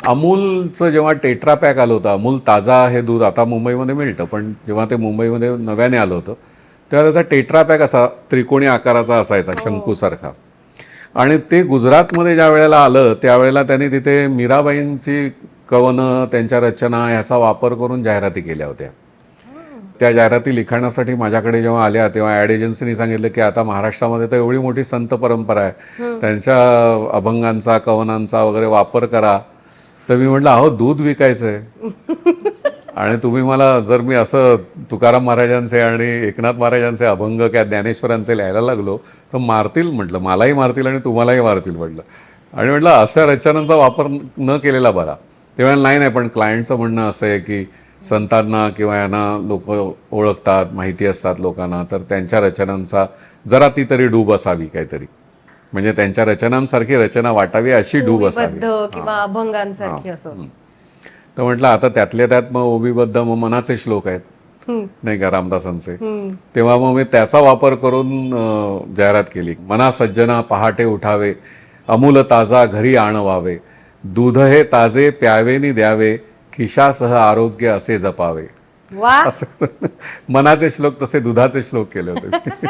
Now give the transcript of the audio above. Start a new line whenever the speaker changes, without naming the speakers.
अमूलचं जेव्हा tetra pack आलं होतं, अमूल ताजा हे दूध आता मुंबईमध्ये मिळतं, पण जेव्हा ते मुंबईमध्ये नव्याने आलं होतं तेव्हा त्याचा टेट्रा पॅक असा त्रिकोणी आकाराचा असायचा, शंकूसारखा. आणि ते गुजरातमध्ये ज्या वेळेला आलं त्यावेळेला त्यांनी तिथे मीराबाईंची कवनं, त्यांच्या रचना ह्याचा वापर करून जाहिराती केल्या होत्या. त्या जाहिराती लिखाणासाठी माझ्याकडे जेव्हा आल्या तेव्हा ॲड एजन्सीनी सांगितलं की आता महाराष्ट्रामध्ये तर एवढी मोठी संत परंपरा आहे, त्यांच्या अभंगांचा, कवनांचा वगैरे वापर करा. तर मी म्हटलं, अहो दूध विकायचं आहे आणि तुम्ही मला, जर मी असं तुकाराम महाराजांचे आणि एकनाथ महाराजांचे अभंग किंवा ज्ञानेश्वरांचे लिहायला लागलो तर मारतील. म्हटलं, मलाही मारतील आणि तुम्हालाही मारतील म्हटलं. आणि म्हटलं अशा रचनांचा वापर न केलेला बरा. तेव्हा नाही, पण क्लायंटचं म्हणणं असं आहे की संतांना किंवा यांना लोक ओळखतात, माहिती असतात लोकांना, तर त्यांच्या रचनांचा जरा ती तरी डूब असावी काहीतरी, म्हणजे त्यांच्या रचनांसारखी रचना वाटावी अशी डूब असावी
किंवा अभंगांसारखी असं.
तर म्हटलं आता त्यातल्या त्यात मग ओबीबद्ध मग मनाचे श्लोक आहेत नाही का रामदासांचे, तेव्हा मग मी त्याचा वापर करून जाहिरात केली. मना सज्जना पहाटे उठावे, अमूल ताजा घरी आणवावे, दूध हे ताजे प्यावेनी द्यावे, खिशासह आरोग्य असे जपावे.
वा,
असं मनाचे श्लोक तसे दुधाचे श्लोक केले होते.